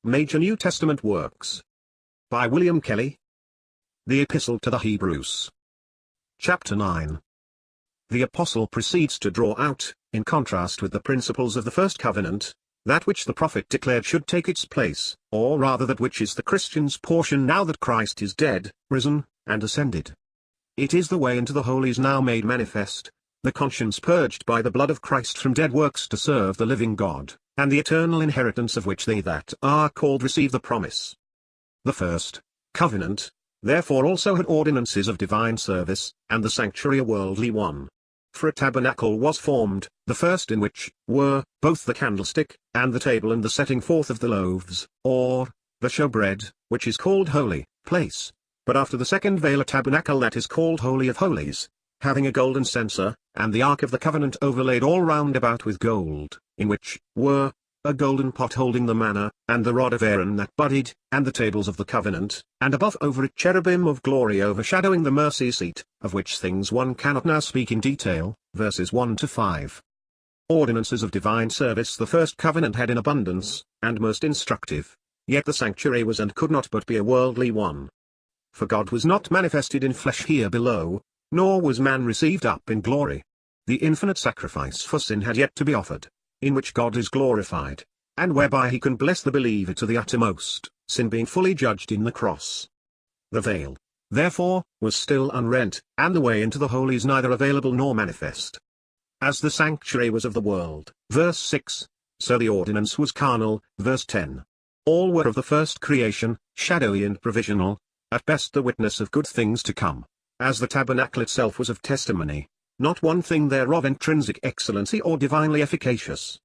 Major New Testament Works. By William Kelly. The Epistle to the Hebrews. Chapter 9. The Apostle proceeds to draw out, in contrast with the principles of the first covenant, that which the prophet declared should take its place, or rather that which is the Christian's portion now that Christ is dead, risen, and ascended. It is the way into the holies now made manifest, the conscience purged by the blood of Christ from dead works to serve the living God, and the eternal inheritance of which they that are called receive the promise. The first covenant, therefore, also had ordinances of divine service, and the sanctuary a worldly one. For a tabernacle was formed, the first in which were both the candlestick, and the table and the setting forth of the loaves, or the showbread, which is called holy place. But after the second veil a tabernacle that is called Holy of Holies, having a golden censer, and the ark of the covenant overlaid all round about with gold, in which were a golden pot holding the manna, and the rod of Aaron that budded, and the tables of the covenant, and above over it cherubim of glory overshadowing the mercy seat, of which things one cannot now speak in detail, verses 1 to 5. Ordinances of divine service the first covenant had in abundance, and most instructive, yet the sanctuary was and could not but be a worldly one. For God was not manifested in flesh here below, nor was man received up in glory. The infinite sacrifice for sin had yet to be offered, in which God is glorified, and whereby he can bless the believer to the uttermost, sin being fully judged in the cross. The veil, therefore, was still unrent, and the way into the holies neither available nor manifest. As the sanctuary was of the world, verse 6, so the ordinance was carnal, verse 10. All were of the first creation, shadowy and provisional, at best the witness of good things to come, as the tabernacle itself was of testimony, not one thing thereof intrinsic excellency or divinely efficacious.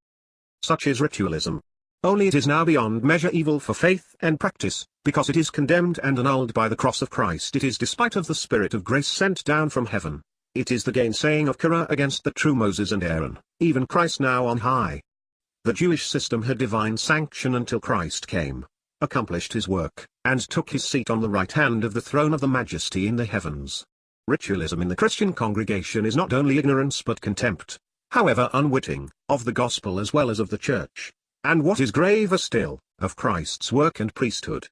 Such is ritualism. Only it is now beyond measure evil for faith and practice, because it is condemned and annulled by the cross of Christ. It is despite of the Spirit of grace sent down from heaven. It is the gainsaying of Korah against the true Moses and Aaron, even Christ now on high. The Jewish system had divine sanction until Christ came, accomplished his work, and took his seat on the right hand of the throne of the Majesty in the heavens. Ritualism in the Christian congregation is not only ignorance but contempt, however unwitting, of the gospel as well as of the church, and what is graver still, of Christ's work and priesthood.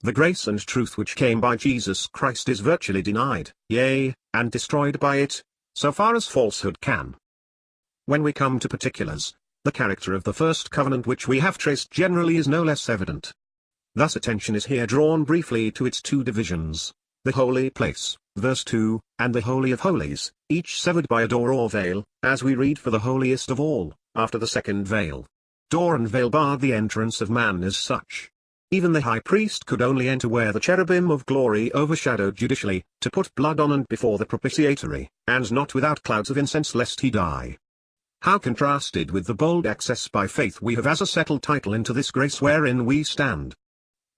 The grace and truth which came by Jesus Christ is virtually denied, yea, and destroyed by it, so far as falsehood can. When we come to particulars, the character of the first covenant which we have traced generally is no less evident. Thus attention is here drawn briefly to its two divisions, the holy place, verse 2, and the Holy of Holies, each severed by a door or veil, as we read for the holiest of all, after the second veil. Door and veil barred the entrance of man as such. Even the high priest could only enter where the cherubim of glory overshadowed judicially, to put blood on and before the propitiatory, and not without clouds of incense lest he die. How contrasted with the bold access by faith we have as a settled title into this grace wherein we stand.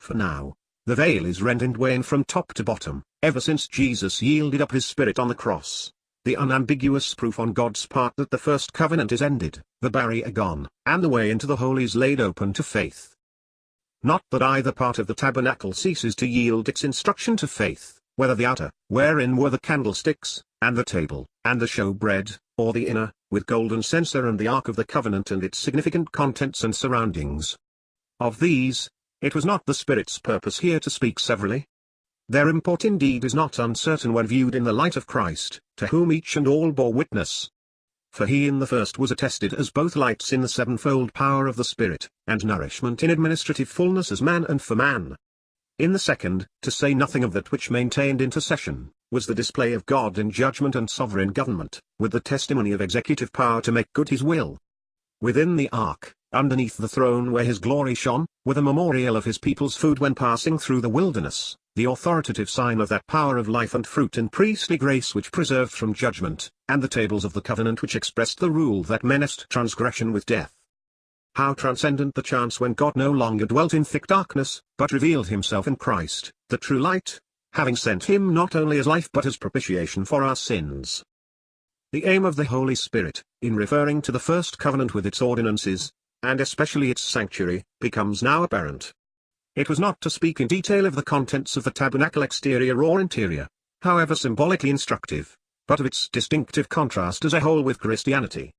For now, the veil is rent in twain from top to bottom, ever since Jesus yielded up his spirit on the cross, the unambiguous proof on God's part that the first covenant is ended, the barrier gone, and the way into the holies laid open to faith. Not that either part of the tabernacle ceases to yield its instruction to faith, whether the outer, wherein were the candlesticks, and the table, and the showbread, or the inner, with golden censer and the ark of the covenant and its significant contents and surroundings. Of these, it was not the Spirit's purpose here to speak severally. Their import indeed is not uncertain when viewed in the light of Christ, to whom each and all bore witness. For he in the first was attested as both lights in the sevenfold power of the Spirit, and nourishment in administrative fullness as man and for man. In the second, to say nothing of that which maintained intercession, was the display of God in judgment and sovereign government, with the testimony of executive power to make good his will. Within the ark, underneath the throne where his glory shone, with a memorial of his people's food when passing through the wilderness, the authoritative sign of that power of life and fruit and priestly grace which preserved from judgment, and the tables of the covenant which expressed the rule that menaced transgression with death. How transcendent the chance when God no longer dwelt in thick darkness, but revealed himself in Christ, the true light, having sent him not only as life but as propitiation for our sins. The aim of the Holy Spirit, in referring to the first covenant with its ordinances, and especially its sanctuary, becomes now apparent. It was not to speak in detail of the contents of the tabernacle exterior or interior, however symbolically instructive, but of its distinctive contrast as a whole with Christianity.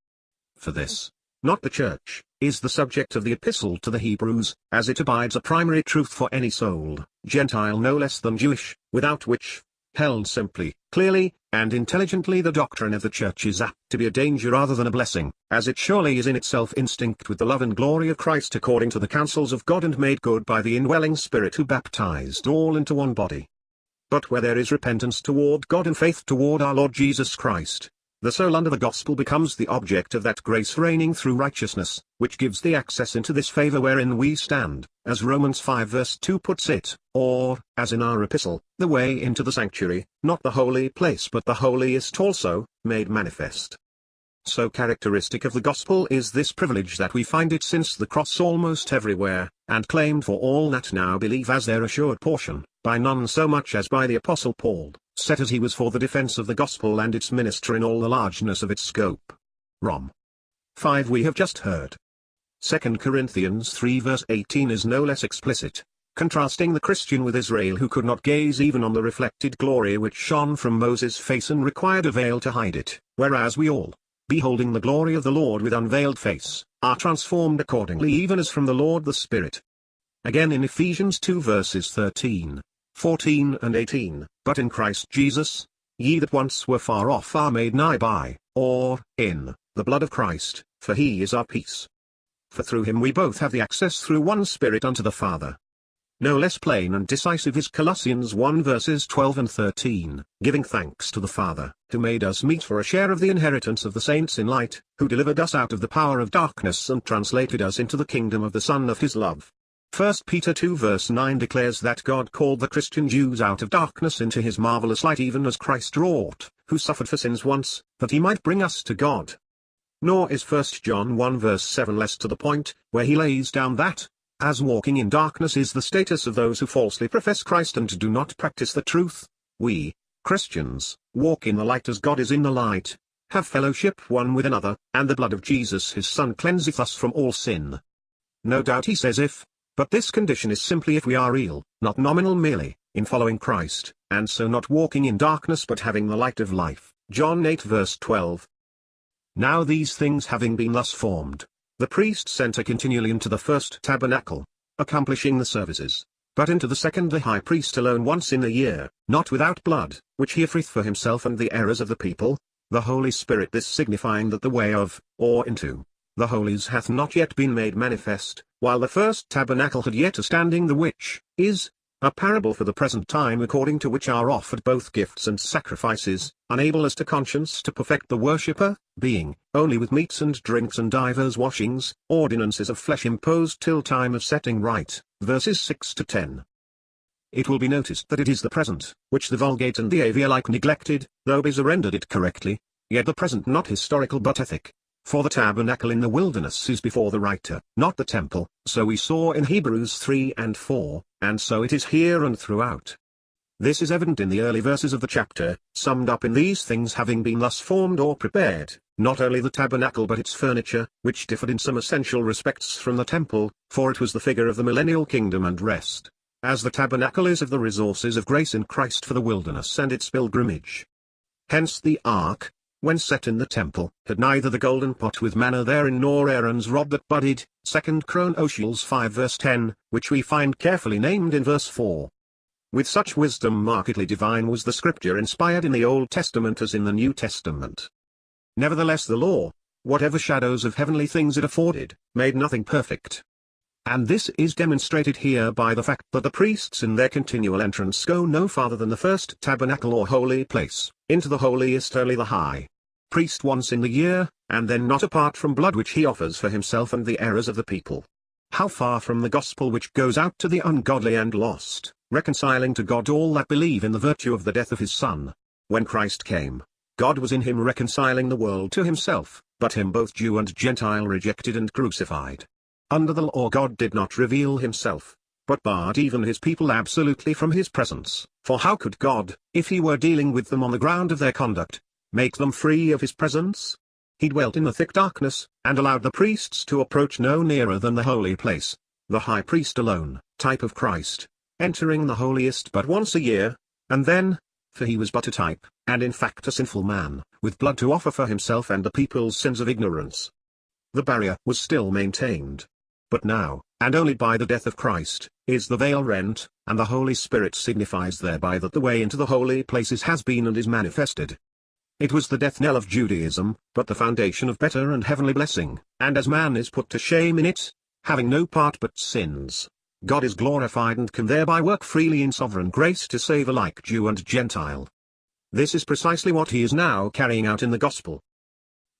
For this, not the church, is the subject of the Epistle to the Hebrews, as it abides a primary truth for any soul, Gentile no less than Jewish, without which, held simply, clearly, and intelligently, the doctrine of the church is apt to be a danger rather than a blessing, as it surely is in itself instinct with the love and glory of Christ according to the counsels of God and made good by the indwelling Spirit who baptized all into one body. But where there is repentance toward God and faith toward our Lord Jesus Christ, the soul under the gospel becomes the object of that grace reigning through righteousness, which gives the access into this favor wherein we stand, as Romans 5 verse 2 puts it, or, as in our epistle, the way into the sanctuary, not the holy place but the holiest also, made manifest. So characteristic of the gospel is this privilege that we find it since the cross almost everywhere, and claimed for all that now believe as their assured portion, by none so much as by the Apostle Paul, set as he was for the defense of the gospel and its minister in all the largeness of its scope. Rom. 5 we have just heard. 2 Corinthians 3 verse 18 is no less explicit, contrasting the Christian with Israel who could not gaze even on the reflected glory which shone from Moses' face and required a veil to hide it, whereas we all, beholding the glory of the Lord with unveiled face, are transformed accordingly even as from the Lord the Spirit. Again in Ephesians 2 verses 13, 14 and 18, but in Christ Jesus, ye that once were far off are made nigh by, or, in, the blood of Christ, for he is our peace. For through him we both have the access through one Spirit unto the Father. No less plain and decisive is Colossians 1 verses 12 and 13, giving thanks to the Father, who made us meet for a share of the inheritance of the saints in light, who delivered us out of the power of darkness and translated us into the kingdom of the Son of his love. 1 Peter 2 verse 9 declares that God called the Christian Jews out of darkness into his marvelous light even as Christ wrought, who suffered for sins once, that he might bring us to God. Nor is 1 John 1 verse 7 less to the point, where he lays down that, as walking in darkness is the status of those who falsely profess Christ and do not practice the truth, we, Christians, walk in the light as God is in the light, have fellowship one with another, and the blood of Jesus his Son cleanseth us from all sin. No doubt he says if, but this condition is simply if we are real, not nominal merely, in following Christ, and so not walking in darkness but having the light of life, John 8 verse 12. Now these things having been thus formed, the priests enter continually into the first tabernacle, accomplishing the services, but into the second the high priest alone once in a year, not without blood, which he offereth for himself and the errors of the people, the Holy Spirit, this signifying that the way of, or into, the holies hath not yet been made manifest, while the first tabernacle had yet a standing, the which, is, a parable for the present time, according to which are offered both gifts and sacrifices, unable as to conscience to perfect the worshipper, being, only with meats and drinks and divers washings, ordinances of flesh imposed till time of setting right, verses 6 to 10. It will be noticed that it is the present, which the Vulgate and the AV alike neglected, though Beza rendered it correctly, yet the present not historical but ethic. For the tabernacle in the wilderness is before the writer, not the temple, so we saw in Hebrews 3 and 4, and so it is here and throughout. This is evident in the early verses of the chapter, summed up in these things having been thus formed or prepared, not only the tabernacle but its furniture, which differed in some essential respects from the temple, for it was the figure of the millennial kingdom and rest, as the tabernacle is of the resources of grace in Christ for the wilderness and its pilgrimage. Hence the ark, when set in the temple, had neither the golden pot with manna therein nor Aaron's rod that budded, 2 Chronicles 5 verse 10, which we find carefully named in verse 4. With such wisdom markedly divine was the scripture inspired in the Old Testament as in the New Testament. Nevertheless the law, whatever shadows of heavenly things it afforded, made nothing perfect. And this is demonstrated here by the fact that the priests in their continual entrance go no farther than the first tabernacle or holy place, into the holiest only the high priest once in the year, and then not apart from blood which he offers for himself and the errors of the people. How far from the gospel which goes out to the ungodly and lost, reconciling to God all that believe in the virtue of the death of his Son. When Christ came, God was in him reconciling the world to himself, but him both Jew and Gentile rejected and crucified. Under the law God did not reveal himself, but barred even his people absolutely from his presence, for how could God, if he were dealing with them on the ground of their conduct, make them free of his presence? He dwelt in the thick darkness, and allowed the priests to approach no nearer than the holy place, the high priest alone, type of Christ, entering the holiest but once a year, and then, for he was but a type, and in fact a sinful man, with blood to offer for himself and the people's sins of ignorance. the barrier was still maintained. But now, and only by the death of Christ, is the veil rent, and the Holy Spirit signifies thereby that the way into the holy places has been and is manifested. It was the death knell of Judaism, but the foundation of better and heavenly blessing, and as man is put to shame in it, having no part but sins, God is glorified and can thereby work freely in sovereign grace to save alike Jew and Gentile. This is precisely what he is now carrying out in the gospel.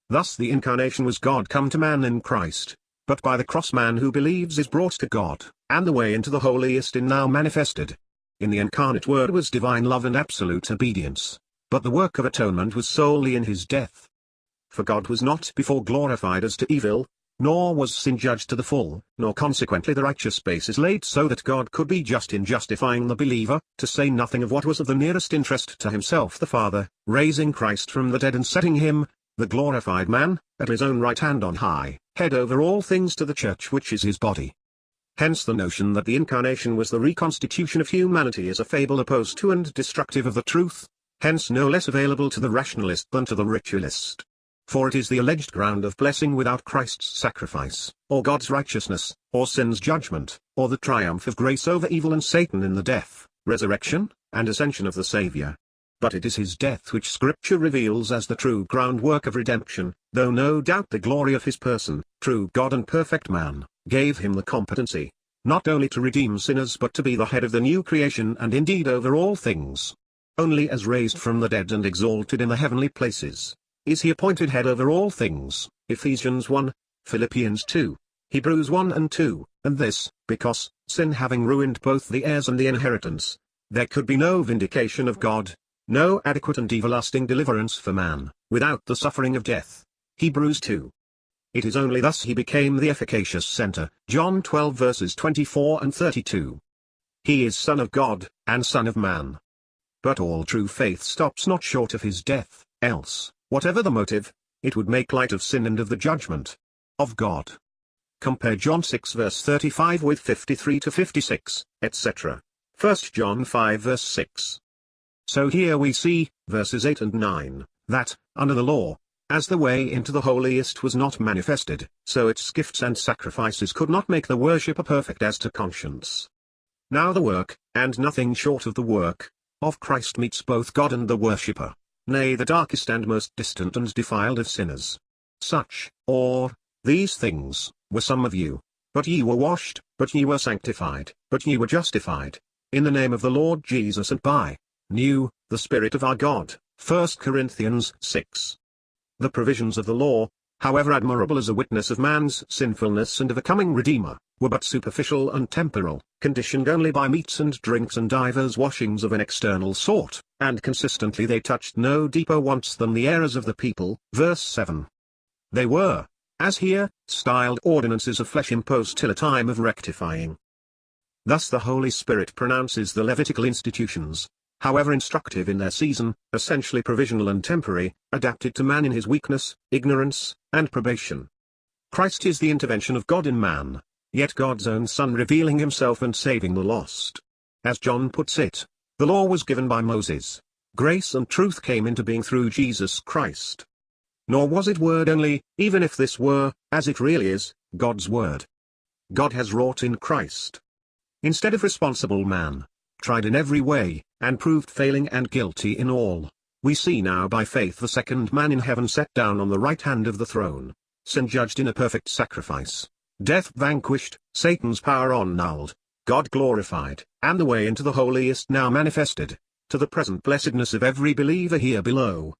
Thus the incarnation was God come to man in Christ, but by the cross man who believes is brought to God, and the way into the holiest is now manifested. In the incarnate Word was divine love and absolute obedience, but the work of atonement was solely in his death. For God was not before glorified as to evil, nor was sin judged to the full, nor consequently the righteous basis laid so that God could be just in justifying the believer, to say nothing of what was of the nearest interest to himself the Father, raising Christ from the dead and setting him, the glorified man, at his own right hand on high, head over all things to the church which is his body. Hence the notion that the incarnation was the reconstitution of humanity is a fable opposed to and destructive of the truth, hence no less available to the rationalist than to the ritualist. For it is the alleged ground of blessing without Christ's sacrifice, or God's righteousness, or sin's judgment, or the triumph of grace over evil and Satan in the death, resurrection, and ascension of the Saviour. But it is his death which Scripture reveals as the true groundwork of redemption, though no doubt the glory of his person, true God and perfect man, gave him the competency, not only to redeem sinners but to be the head of the new creation and indeed over all things. Only as raised from the dead and exalted in the heavenly places, is he appointed head over all things, Ephesians 1, Philippians 2, Hebrews 1 and 2, and this, because, sin having ruined both the heirs and the inheritance, there could be no vindication of God, no adequate and everlasting deliverance for man, without the suffering of death. Hebrews 2. It is only thus he became the efficacious centre, John 12 verses 24 and 32. He is Son of God, and Son of Man. But all true faith stops not short of his death, else, whatever the motive, it would make light of sin and of the judgment of God. Compare John 6 verse 35 with 53 to 56, etc. 1 John 5 verse 6. So here we see, verses 8 and 9, that, under the law, as the way into the holiest was not manifested, so its gifts and sacrifices could not make the worshipper perfect as to conscience. Now the work, and nothing short of the work, of Christ meets both God and the worshipper, nay the darkest and most distant and defiled of sinners. Such, or, these things, were some of you. But ye were washed, but ye were sanctified, but ye were justified, in the name of the Lord Jesus and by the Spirit of our God. 1 Corinthians 6. The provisions of the law, however admirable as a witness of man's sinfulness and of a coming Redeemer, were but superficial and temporal, conditioned only by meats and drinks and divers washings of an external sort, and consistently they touched no deeper wants than the errors of the people. Verse 7. They were, as here, styled ordinances of flesh imposed till a time of rectifying. Thus the Holy Spirit pronounces the Levitical institutions, however instructive in their season, essentially provisional and temporary, adapted to man in his weakness, ignorance, and probation. Christ is the intervention of God in man, yet God's own Son revealing himself and saving the lost. As John puts it, the law was given by Moses, grace and truth came into being through Jesus Christ. Nor was it word only, even if this were, as it really is, God's word. God has wrought in Christ. Instead of responsible man, tried in every way, and proved failing and guilty in all, we see now by faith the second man in heaven set down on the right hand of the throne, sin judged in a perfect sacrifice, death vanquished, Satan's power annulled, God glorified, and the way into the holiest now manifested, to the present blessedness of every believer here below.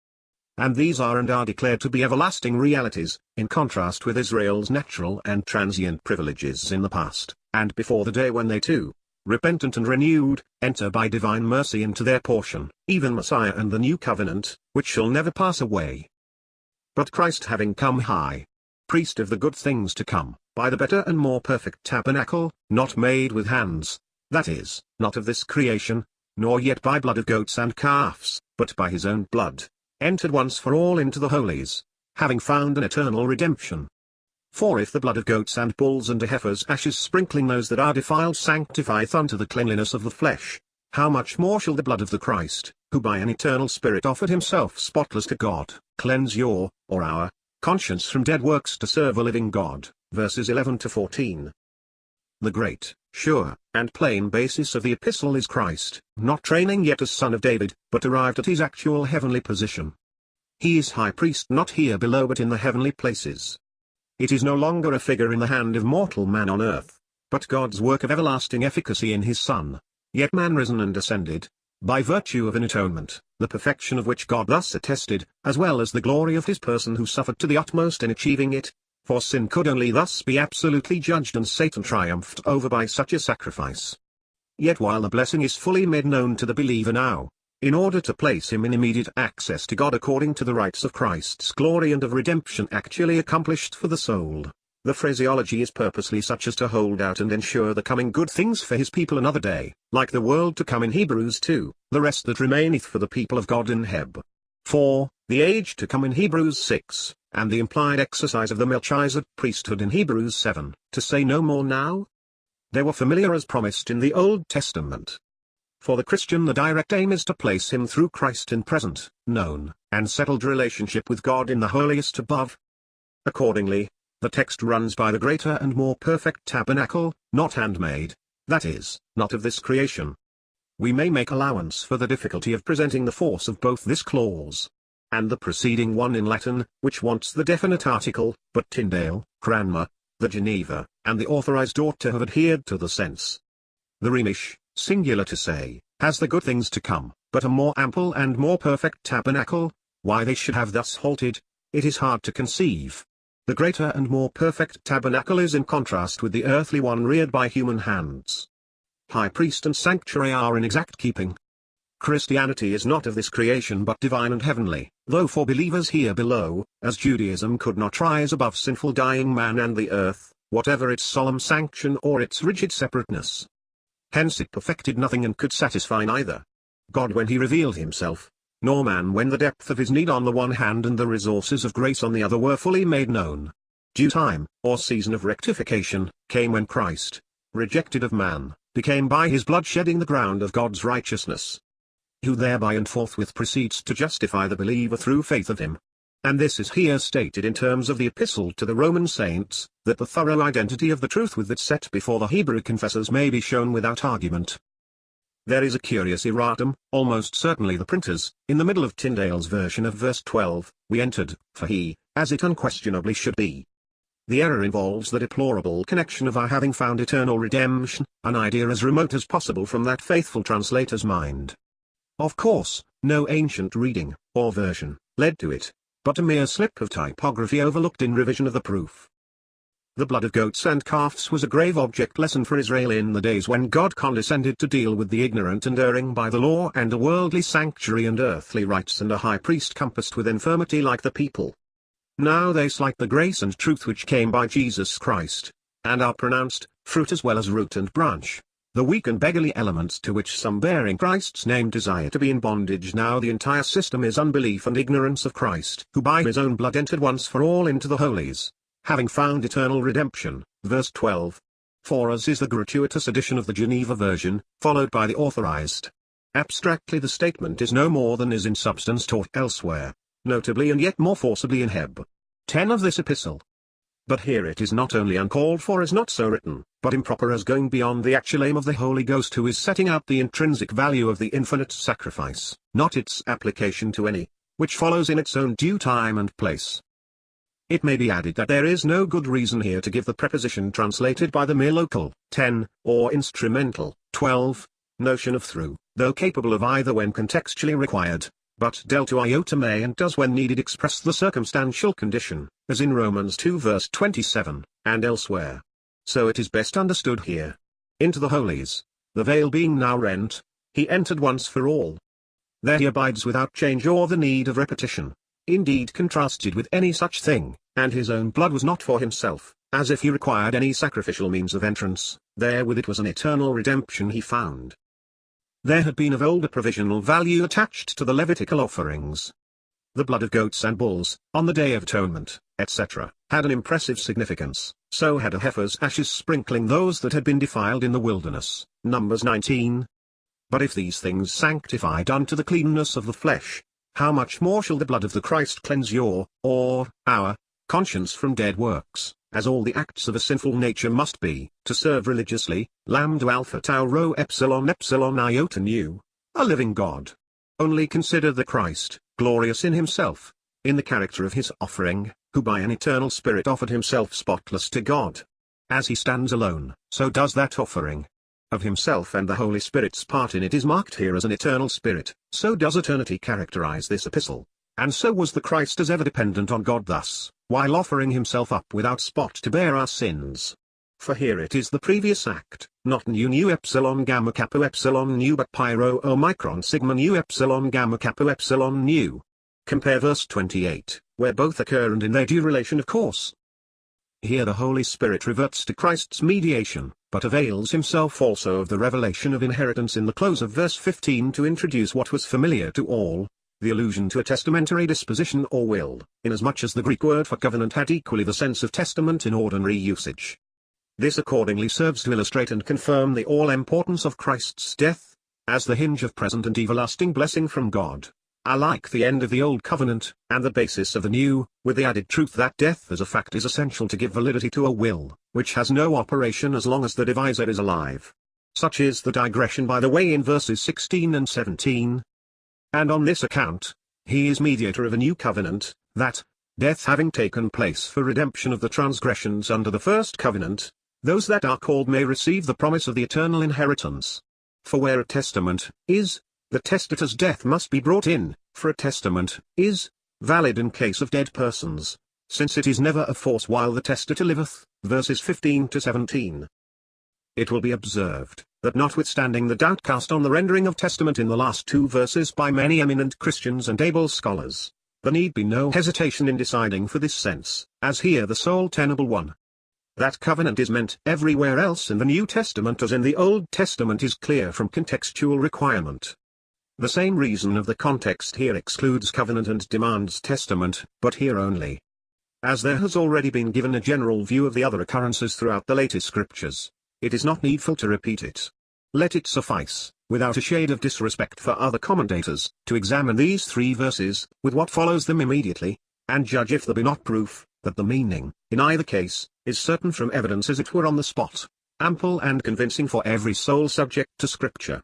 And these are and are declared to be everlasting realities, in contrast with Israel's natural and transient privileges in the past, and before the day when they too, repentant and renewed, enter by divine mercy into their portion, even Messiah and the new covenant, which shall never pass away. But Christ having come high priest of the good things to come, by the better and more perfect tabernacle, not made with hands, that is, not of this creation, nor yet by blood of goats and calves, but by his own blood, entered once for all into the holies, having found an eternal redemption. For if the blood of goats and bulls and heifers' ashes sprinkling those that are defiled sanctifieth unto the cleanliness of the flesh, how much more shall the blood of the Christ, who by an eternal Spirit offered himself spotless to God, cleanse your, or our, conscience from dead works to serve a living God, verses 11 to 14. The great, sure, and plain basis of the epistle is Christ, not reigning yet as Son of David, but arrived at his actual heavenly position. He is high priest not here below but in the heavenly places. It is no longer a figure in the hand of mortal man on earth, but God's work of everlasting efficacy in his Son, yet man risen and ascended, by virtue of an atonement, the perfection of which God thus attested, as well as the glory of his person who suffered to the utmost in achieving it, for sin could only thus be absolutely judged and Satan triumphed over by such a sacrifice. Yet while the blessing is fully made known to the believer now, in order to place him in immediate access to God according to the rights of Christ's glory and of redemption actually accomplished for the soul, the phraseology is purposely such as to hold out and ensure the coming good things for his people another day, like the world to come in Hebrews 2, the rest that remaineth for the people of God in Heb 4, the age to come in Hebrews 6, and the implied exercise of the Melchizedek priesthood in Hebrews 7, to say no more now? They were familiar as promised in the Old Testament. For the Christian the direct aim is to place him through Christ in present, known, and settled relationship with God in the holiest above. Accordingly, the text runs by the greater and more perfect tabernacle, not handmade, that is, not of this creation. We may make allowance for the difficulty of presenting the force of both this clause and the preceding one in Latin, which wants the definite article, but Tyndale, Cranmer, the Geneva, and the authorized ought to have adhered to the sense. The Rhemish, singular to say, has the good things to come, but a more ample and more perfect tabernacle. Why they should have thus halted, it is hard to conceive. The greater and more perfect tabernacle is in contrast with the earthly one reared by human hands. High priest and sanctuary are in exact keeping. Christianity is not of this creation but divine and heavenly, though for believers here below, as Judaism could not rise above sinful dying man and the earth, whatever its solemn sanction or its rigid separateness. Hence it perfected nothing and could satisfy neither God when he revealed himself, nor man when the depth of his need on the one hand and the resources of grace on the other were fully made known. Due time, or season of rectification, came when Christ, rejected of man, became by his blood shedding the ground of God's righteousness, who thereby and forthwith proceeds to justify the believer through faith of him. And this is here stated in terms of the epistle to the Roman saints, that the thorough identity of the truth with that set before the Hebrew confessors may be shown without argument. There is a curious erratum, almost certainly the printers, in the middle of Tyndale's version of verse 12, we entered, for he, as it unquestionably should be. The error involves the deplorable connection of our having found eternal redemption, an idea as remote as possible from that faithful translator's mind. Of course, no ancient reading, or version, led to it, but a mere slip of typography overlooked in revision of the proof. The blood of goats and calves was a grave object lesson for Israel in the days when God condescended to deal with the ignorant and erring by the law and a worldly sanctuary and earthly rites and a high priest compassed with infirmity like the people. Now they slight the grace and truth which came by Jesus Christ, and are pronounced, fruit as well as root and branch, the weak and beggarly elements to which some bearing Christ's name desire to be in bondage. Now the entire system is unbelief and ignorance of Christ, who by his own blood entered once for all into the holies, having found eternal redemption, verse 12. For us is the gratuitous addition of the Geneva version, followed by the authorized. Abstractly the statement is no more than is in substance taught elsewhere, notably and yet more forcibly in Heb 10 of this epistle. But here it is not only uncalled for as not so written, but improper as going beyond the actual aim of the Holy Ghost, who is setting out the intrinsic value of the infinite sacrifice, not its application to any, which follows in its own due time and place. It may be added that there is no good reason here to give the preposition translated by the mere local, 10, or instrumental, 12, notion of through, though capable of either when contextually required, but del to iota may and does when needed express the circumstantial condition, as in Romans 2 verse 27, and elsewhere. So it is best understood here. Into the holies, the veil being now rent, he entered once for all. There he abides without change or the need of repetition, indeed contrasted with any such thing, and his own blood was not for himself, as if he required any sacrificial means of entrance, therewith it was an eternal redemption he found. There had been of old a provisional value attached to the Levitical offerings. The blood of goats and bulls, on the Day of Atonement, etc., had an impressive significance, so had a heifer's ashes sprinkling those that had been defiled in the wilderness, Numbers 19. But if these things sanctified unto the cleanness of the flesh, how much more shall the blood of the Christ cleanse your, or our, conscience from dead works, as all the acts of a sinful nature must be, to serve religiously, lambda alpha tau rho epsilon epsilon iota nu, a living God. Only consider the Christ, glorious in himself, in the character of his offering, who by an eternal Spirit offered himself spotless to God. As he stands alone, so does that offering of himself, and the Holy Spirit's part in it is marked here as an eternal Spirit. So does eternity characterize this epistle. And so was the Christ as ever dependent on God thus, while offering himself up without spot to bear our sins. For here it is the previous act, not nu epsilon gamma kappa epsilon nu but pi rho omicron sigma nu epsilon gamma kappa epsilon nu. Compare verse 28, where both occur and in their due relation of course. Here the Holy Spirit reverts to Christ's mediation, but avails himself also of the revelation of inheritance in the close of verse 15 to introduce what was familiar to all, the allusion to a testamentary disposition or will, inasmuch as the Greek word for covenant had equally the sense of testament in ordinary usage. This accordingly serves to illustrate and confirm the all-importance of Christ's death, as the hinge of present and everlasting blessing from God, alike the end of the Old Covenant, and the basis of the New, with the added truth that death as a fact is essential to give validity to a will, which has no operation as long as the deviser is alive. Such is the digression by the way in verses 16 and 17. And on this account, he is mediator of a new covenant, that, death having taken place for redemption of the transgressions under the first covenant, those that are called may receive the promise of the eternal inheritance. For where a testament is, the testator's death must be brought in, for a testament is valid in case of dead persons, since it is never of force while the testator liveth, verses 15 to 17. It will be observed, that notwithstanding the doubt cast on the rendering of testament in the last two verses by many eminent Christians and able scholars, there need be no hesitation in deciding for this sense, as here the sole tenable one. That covenant is meant everywhere else in the New Testament as in the Old Testament is clear from contextual requirement. The same reason of the context here excludes covenant and demands testament, but here only. As there has already been given a general view of the other occurrences throughout the later scriptures, it is not needful to repeat it. Let it suffice, without a shade of disrespect for other commentators, to examine these three verses, with what follows them immediately, and judge if there be not proof, that the meaning, in either case, is certain from evidence as it were on the spot, ample and convincing for every soul subject to Scripture.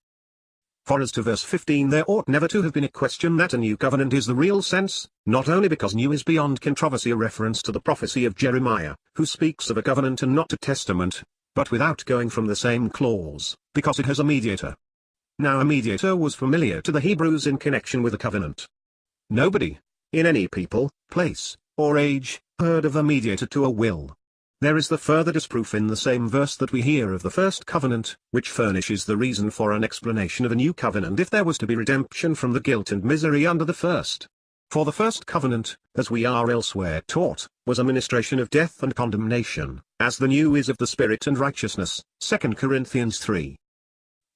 For as to verse 15 there ought never to have been a question that a new covenant is the real sense, not only because new is beyond controversy a reference to the prophecy of Jeremiah, who speaks of a covenant and not a testament, but without going from the same clause, because it has a mediator. Now a mediator was familiar to the Hebrews in connection with a covenant. Nobody, in any people, place, or age, heard of a mediator to a will. There is the further disproof in the same verse that we hear of the first covenant, which furnishes the reason for an explanation of a new covenant if there was to be redemption from the guilt and misery under the first. For the first covenant, as we are elsewhere taught, was a ministration of death and condemnation, as the new is of the Spirit and righteousness, 2 Corinthians 3.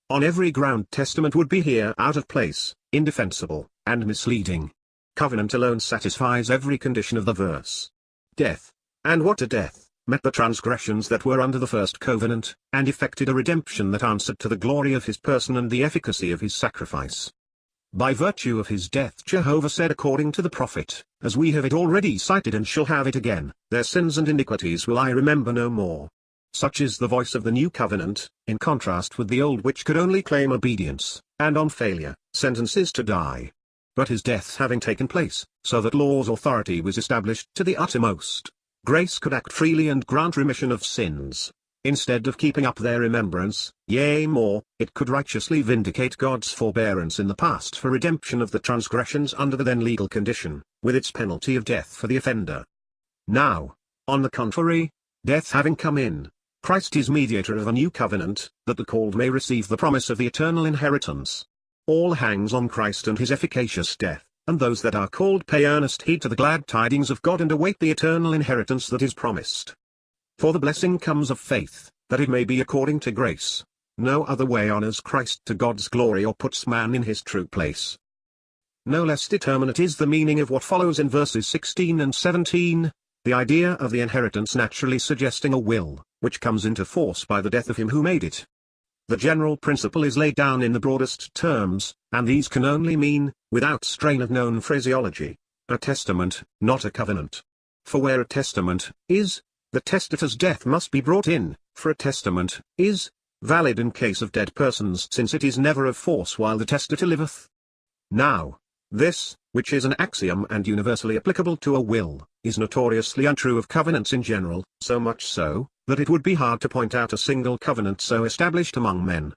On every ground testament would be here out of place, indefensible, and misleading. Covenant alone satisfies every condition of the verse. Death, and what a death, met the transgressions that were under the first covenant, and effected a redemption that answered to the glory of his person and the efficacy of his sacrifice. By virtue of his death Jehovah said according to the prophet, as we have it already cited and shall have it again, their sins and iniquities will I remember no more. Such is the voice of the new covenant, in contrast with the old which could only claim obedience, and on failure, sentences to die. But his death having taken place, so that law's authority was established to the uttermost, grace could act freely and grant remission of sins. Instead of keeping up their remembrance, yea more, it could righteously vindicate God's forbearance in the past for redemption of the transgressions under the then legal condition, with its penalty of death for the offender. Now, on the contrary, death having come in, Christ is mediator of a new covenant, that the called may receive the promise of the eternal inheritance. All hangs on Christ and his efficacious death. And those that are called pay earnest heed to the glad tidings of God and await the eternal inheritance that is promised. For the blessing comes of faith, that it may be according to grace. No other way honors Christ to God's glory or puts man in his true place. No less determinate is the meaning of what follows in verses 16 and 17, the idea of the inheritance naturally suggesting a will, which comes into force by the death of him who made it. The general principle is laid down in the broadest terms, and these can only mean, without strain of known phraseology, a testament, not a covenant. For where a testament is, the testator's death must be brought in, for a testament is valid in case of dead persons, since it is never of force while the testator liveth. Now, this, which is an axiom and universally applicable to a will, is notoriously untrue of covenants in general, so much so, that it would be hard to point out a single covenant so established among men.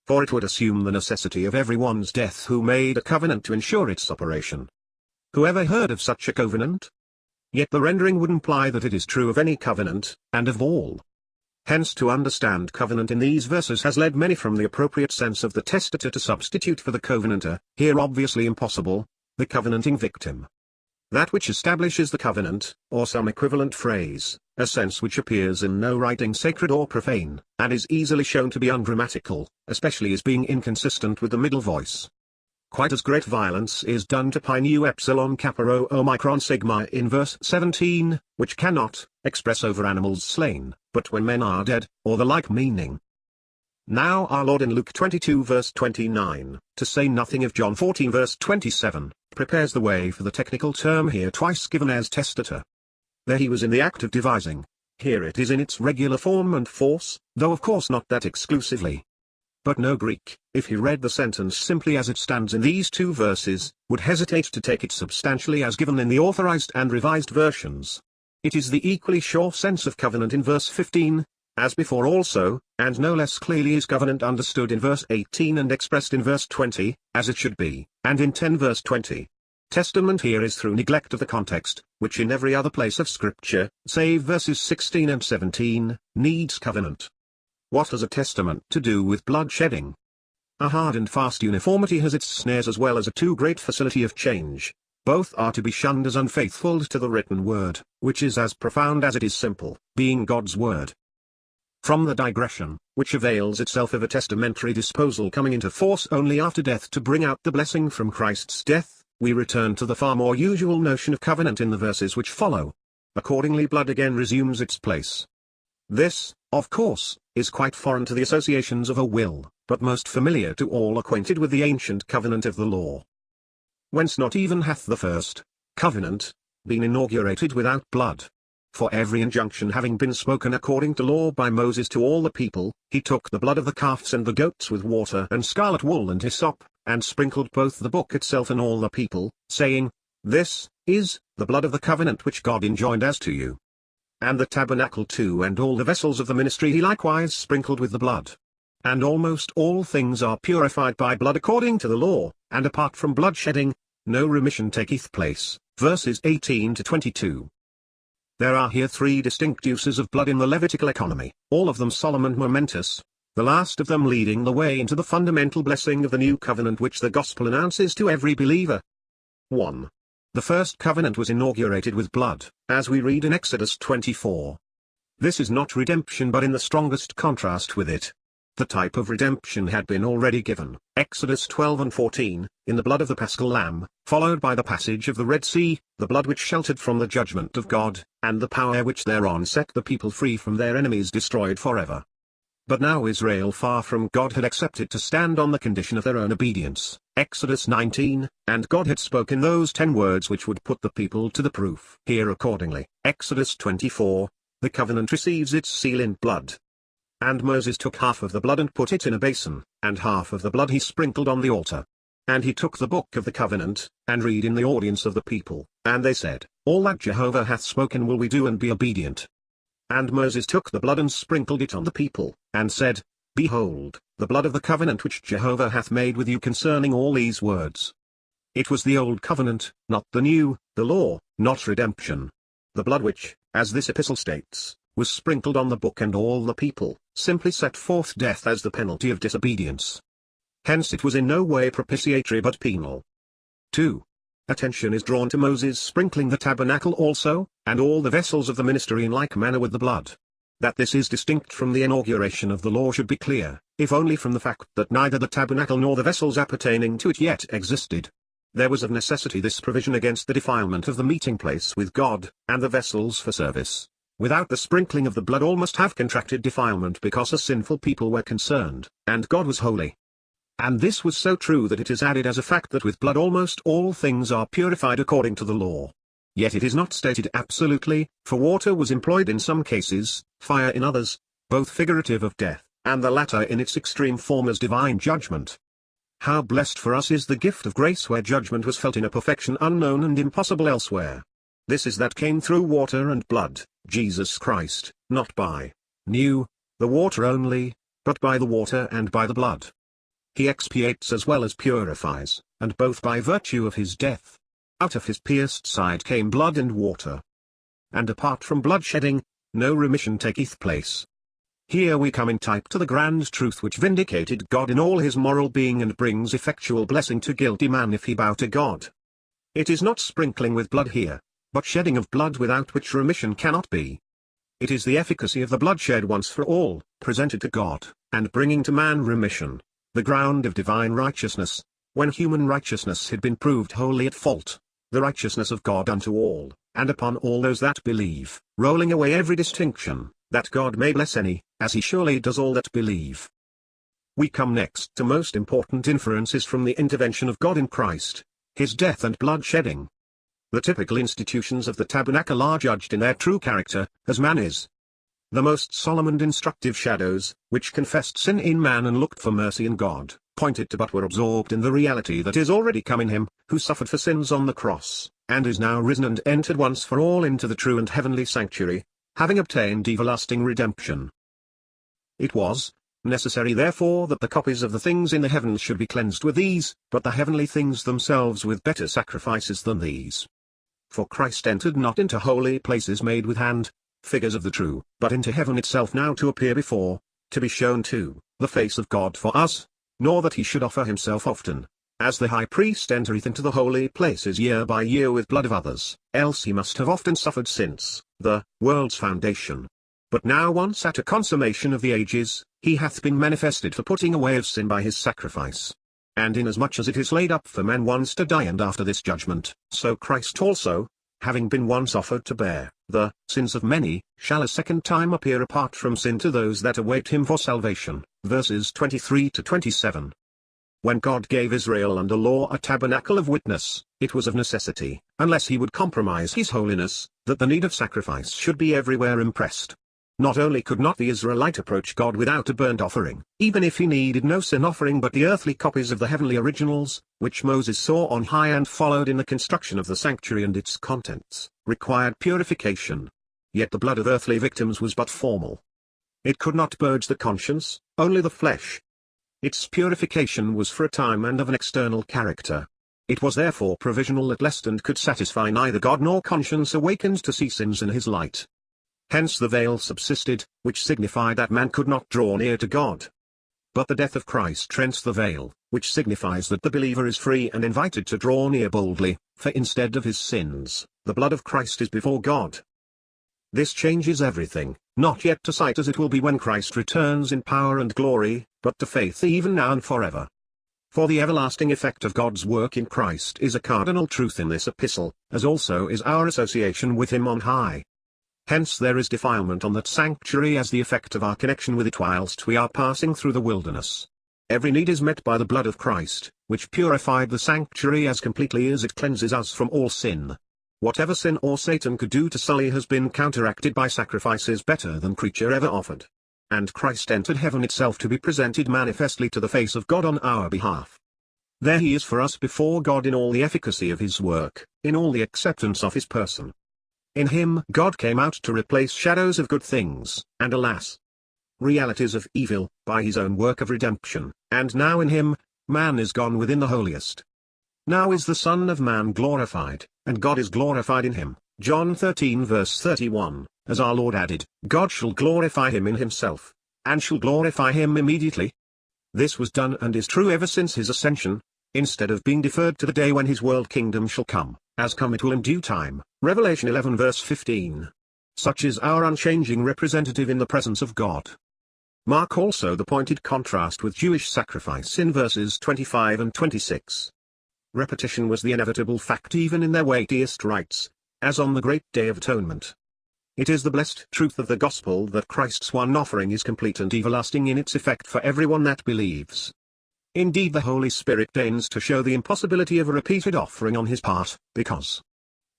For it would assume the necessity of everyone's death who made a covenant to ensure its operation. Who ever heard of such a covenant? Yet the rendering would imply that it is true of any covenant, and of all. Hence to understand covenant in these verses has led many from the appropriate sense of the testator to substitute for the covenanter, here obviously impossible, the covenanting victim. That which establishes the covenant, or some equivalent phrase, a sense which appears in no writing sacred or profane, and is easily shown to be ungrammatical, especially as being inconsistent with the middle voice. Quite as great violence is done to pi nu epsilon kappa rho omicron sigma in verse 17, which cannot express over animals slain, but when men are dead, or the like meaning. Now our Lord in Luke 22 verse 29, to say nothing of John 14 verse 27, prepares the way for the technical term here twice given as testator. There he was in the act of devising, here it is in its regular form and force, though of course not that exclusively. But no Greek, if he read the sentence simply as it stands in these two verses, would hesitate to take it substantially as given in the Authorized and Revised versions. It is the equally sure sense of covenant in verse 15, as before also, and no less clearly is covenant understood in verse 18 and expressed in verse 20, as it should be, and in 10 verse 20. Testament here is through neglect of the context, which in every other place of Scripture, save verses 16 and 17, needs covenant. What has a testament to do with bloodshedding? A hard and fast uniformity has its snares as well as a too great facility of change. Both are to be shunned as unfaithful to the written word, which is as profound as it is simple, being God's word. From the digression, which avails itself of a testamentary disposal coming into force only after death to bring out the blessing from Christ's death, we return to the far more usual notion of covenant in the verses which follow. Accordingly blood again resumes its place. This, of course, is quite foreign to the associations of a will, but most familiar to all acquainted with the ancient covenant of the law. Whence not even hath the first covenant been inaugurated without blood. For every injunction having been spoken according to law by Moses to all the people, he took the blood of the calves and the goats with water and scarlet wool and hyssop, and sprinkled both the book itself and all the people, saying, This is the blood of the covenant which God enjoined as to you. And the tabernacle too and all the vessels of the ministry he likewise sprinkled with the blood. And almost all things are purified by blood according to the law, and apart from bloodshedding, no remission taketh place. Verses 18 to 22. There are here three distinct uses of blood in the Levitical economy, all of them solemn and momentous, the last of them leading the way into the fundamental blessing of the new covenant which the gospel announces to every believer. 1. The first covenant was inaugurated with blood, as we read in Exodus 24. This is not redemption but in the strongest contrast with it. The type of redemption had been already given, Exodus 12 and 14, in the blood of the paschal lamb, followed by the passage of the Red Sea, the blood which sheltered from the judgment of God, and the power which thereon set the people free from their enemies destroyed forever. But now Israel far from God had accepted to stand on the condition of their own obedience, Exodus 19, and God had spoken those 10 words which would put the people to the proof. Here accordingly, Exodus 24, the covenant receives its seal in blood. And Moses took half of the blood and put it in a basin, and half of the blood he sprinkled on the altar. And he took the book of the covenant, and read in the audience of the people, and they said, All that Jehovah hath spoken will we do and be obedient. And Moses took the blood and sprinkled it on the people, and said, Behold, the blood of the covenant which Jehovah hath made with you concerning all these words. It was the old covenant, not the new, the law, not redemption. The blood which, as this epistle states, was sprinkled on the book and all the people, simply set forth death as the penalty of disobedience. Hence it was in no way propitiatory but penal. 2. Attention is drawn to Moses sprinkling the tabernacle also, and all the vessels of the ministry in like manner with the blood. That this is distinct from the inauguration of the law should be clear, if only from the fact that neither the tabernacle nor the vessels appertaining to it yet existed. There was of necessity this provision against the defilement of the meeting place with God, and the vessels for service. Without the sprinkling of the blood all must have contracted defilement because a sinful people were concerned, and God was holy. And this was so true that it is added as a fact that with blood almost all things are purified according to the law. Yet it is not stated absolutely, for water was employed in some cases, fire in others, both figurative of death, and the latter in its extreme form as divine judgment. How blessed for us is the gift of grace where judgment was felt in a perfection unknown and impossible elsewhere. This is that came through water and blood, Jesus Christ, not by the water only, but by the water and by the blood. He expiates as well as purifies, and both by virtue of his death. Out of his pierced side came blood and water. And apart from bloodshedding, no remission taketh place. Here we come in type to the grand truth which vindicated God in all his moral being and brings effectual blessing to guilty man if he bow to God. It is not sprinkling with blood here, but shedding of blood without which remission cannot be. It is the efficacy of the blood shed once for all, presented to God, and bringing to man remission, the ground of divine righteousness, when human righteousness had been proved wholly at fault, the righteousness of God unto all, and upon all those that believe, rolling away every distinction, that God may bless any, as he surely does all that believe. We come next to most important inferences from the intervention of God in Christ, his death and blood shedding. The typical institutions of the tabernacle are judged in their true character, as man is. The most solemn and instructive shadows, which confessed sin in man and looked for mercy in God, pointed to but were absorbed in the reality that is already come in him, who suffered for sins on the cross, and is now risen and entered once for all into the true and heavenly sanctuary, having obtained everlasting redemption. It was necessary therefore that the copies of the things in the heavens should be cleansed with these, but the heavenly things themselves with better sacrifices than these. For Christ entered not into holy places made with hand, figures of the true, but into heaven itself now to appear before, to be shown to, the face of God for us, nor that he should offer himself often, as the high priest entereth into the holy places year by year with blood of others, else he must have often suffered since the world's foundation. But now once at a consummation of the ages, he hath been manifested for putting away of sin by his sacrifice. And inasmuch as it is laid up for men once to die and after this judgment, so Christ also, having been once offered to bear the sins of many, shall a second time appear apart from sin to those that await him for salvation. Verses 23 to 27. When God gave Israel under law a tabernacle of witness, it was of necessity, unless he would compromise his holiness, that the need of sacrifice should be everywhere impressed. Not only could not the Israelite approach God without a burnt offering, even if he needed no sin offering but the earthly copies of the heavenly originals, which Moses saw on high and followed in the construction of the sanctuary and its contents, required purification. Yet the blood of earthly victims was but formal. It could not purge the conscience, only the flesh. Its purification was for a time and of an external character. It was therefore provisional at least and could satisfy neither God nor conscience awakened to see sins in his light. Hence the veil subsisted, which signified that man could not draw near to God. But the death of Christ rents the veil, which signifies that the believer is free and invited to draw near boldly, for instead of his sins, the blood of Christ is before God. This changes everything, not yet to sight as it will be when Christ returns in power and glory, but to faith even now and forever. For the everlasting effect of God's work in Christ is a cardinal truth in this epistle, as also is our association with him on high. Hence there is defilement on that sanctuary as the effect of our connection with it whilst we are passing through the wilderness. Every need is met by the blood of Christ, which purified the sanctuary as completely as it cleanses us from all sin. Whatever sin or Satan could do to sully has been counteracted by sacrifices better than creature ever offered. And Christ entered heaven itself to be presented manifestly to the face of God on our behalf. There he is for us before God in all the efficacy of his work, in all the acceptance of his person. In him God came out to replace shadows of good things, and alas, realities of evil, by his own work of redemption, and now in him, man is gone within the holiest. Now is the Son of Man glorified, and God is glorified in him. John 13 verse 31, as our Lord added, God shall glorify him in himself, and shall glorify him immediately. This was done and is true ever since his ascension, instead of being deferred to the day when his world kingdom shall come, as come it will in due time. Revelation 11 verse 15. Such is our unchanging representative in the presence of God. Mark also the pointed contrast with Jewish sacrifice in verses 25 and 26. Repetition was the inevitable fact even in their weightiest rites, as on the great day of atonement. It is the blessed truth of the gospel that Christ's one offering is complete and everlasting in its effect for everyone that believes. Indeed, the Holy Spirit deigns to show the impossibility of a repeated offering on his part, because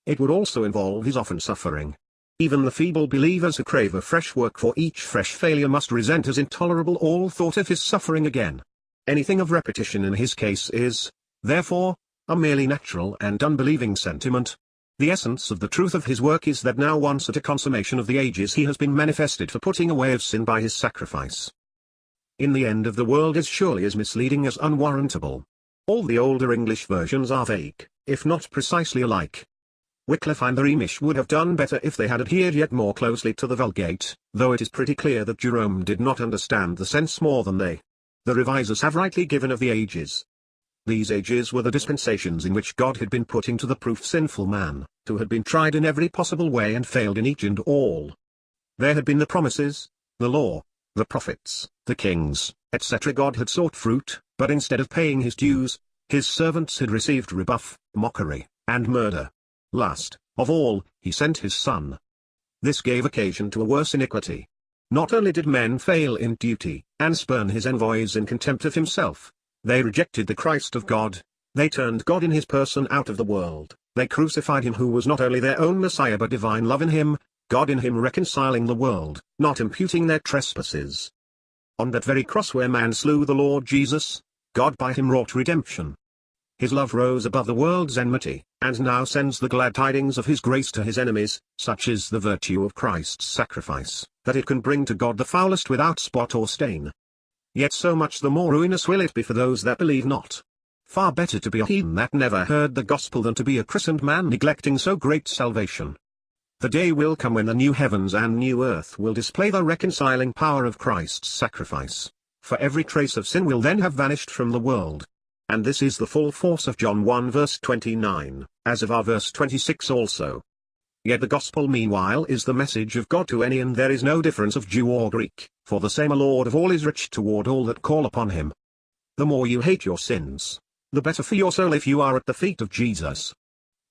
it would also involve his often suffering. Even the feeble believers who crave a fresh work for each fresh failure must resent as intolerable all thought of his suffering again. Anything of repetition in his case is, therefore, a merely natural and unbelieving sentiment. The essence of the truth of his work is that now once at a consummation of the ages he has been manifested for putting away of sin by his sacrifice. In the end of the world is surely as misleading as unwarrantable. All the older English versions are vague, if not precisely alike. Wycliffe and the Rhemish would have done better if they had adhered yet more closely to the Vulgate, though it is pretty clear that Jerome did not understand the sense more than they. The revisers have rightly given of the ages. These ages were the dispensations in which God had been putting to the proof sinful man, who had been tried in every possible way and failed in each and all. There had been the promises, the law, the prophets, the kings, etc. God had sought fruit, but instead of paying his dues, his servants had received rebuff, mockery, and murder. Last of all, he sent his Son. This gave occasion to a worse iniquity. Not only did men fail in duty, and spurn his envoys in contempt of himself, they rejected the Christ of God, they turned God in his person out of the world, they crucified him who was not only their own Messiah but divine love in him, God in him reconciling the world, not imputing their trespasses. On that very cross where man slew the Lord Jesus, God by him wrought redemption. His love rose above the world's enmity, and now sends the glad tidings of his grace to his enemies. Such is the virtue of Christ's sacrifice, that it can bring to God the foulest without spot or stain. Yet so much the more ruinous will it be for those that believe not. Far better to be a heathen that never heard the gospel than to be a christened man neglecting so great salvation. The day will come when the new heavens and new earth will display the reconciling power of Christ's sacrifice, for every trace of sin will then have vanished from the world. And this is the full force of John 1 verse 29, as of our verse 26 also. Yet the gospel meanwhile is the message of God to any, and there is no difference of Jew or Greek, for the same Lord of all is rich toward all that call upon him. The more you hate your sins, the better for your soul if you are at the feet of Jesus.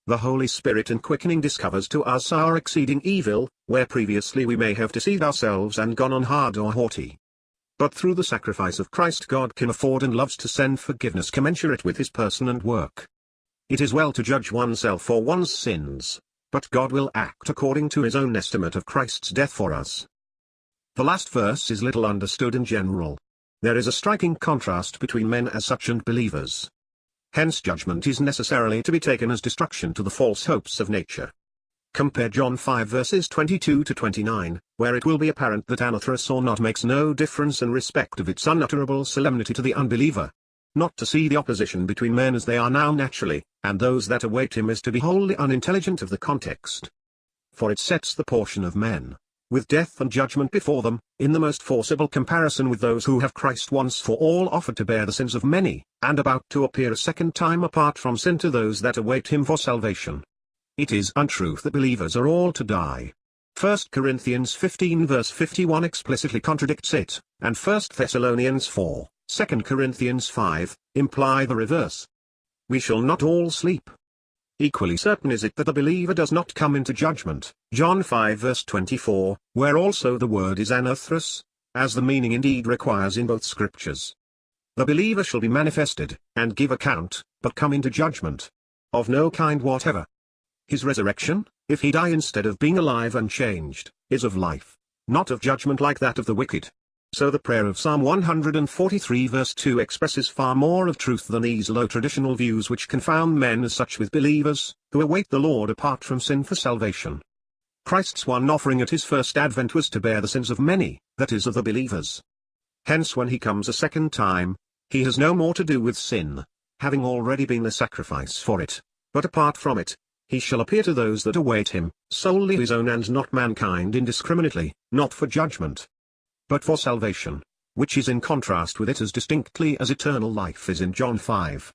The Holy Spirit in quickening discovers to us our exceeding evil, where previously we may have deceived ourselves and gone on hard or haughty. But through the sacrifice of Christ God can afford and loves to send forgiveness commensurate with his person and work. It is well to judge oneself for one's sins, but God will act according to his own estimate of Christ's death for us. The last verse is little understood in general. There is a striking contrast between men as such and believers. Hence judgment is necessarily to be taken as destruction to the false hopes of nature. Compare John 5 verses 22 to 29, where it will be apparent that anatheros or not makes no difference in respect of its unutterable solemnity to the unbeliever. Not to see the opposition between men as they are now naturally, and those that await him is to be wholly unintelligent of the context. For it sets the portion of men, with death and judgment before them, in the most forcible comparison with those who have Christ once for all offered to bear the sins of many, and about to appear a second time apart from sin to those that await him for salvation. It is untruth that believers are all to die. 1 Corinthians 15 verse 51 explicitly contradicts it, and 1 Thessalonians 4, 2 Corinthians 5, imply the reverse. We shall not all sleep. Equally certain is it that the believer does not come into judgment, John 5 verse 24, where also the word is anatheros, as the meaning indeed requires in both scriptures. The believer shall be manifested, and give account, but come into judgment. Of no kind whatever. His resurrection, if he die instead of being alive and changed, is of life, not of judgment like that of the wicked. So the prayer of Psalm 143 verse 2 expresses far more of truth than these low traditional views which confound men as such with believers, who await the Lord apart from sin for salvation. Christ's one offering at his first advent was to bear the sins of many, that is of the believers. Hence when he comes a second time, he has no more to do with sin, having already been the sacrifice for it, but apart from it, he shall appear to those that await him, solely his own and not mankind indiscriminately, not for judgment, but for salvation, which is in contrast with it as distinctly as eternal life is in John 5.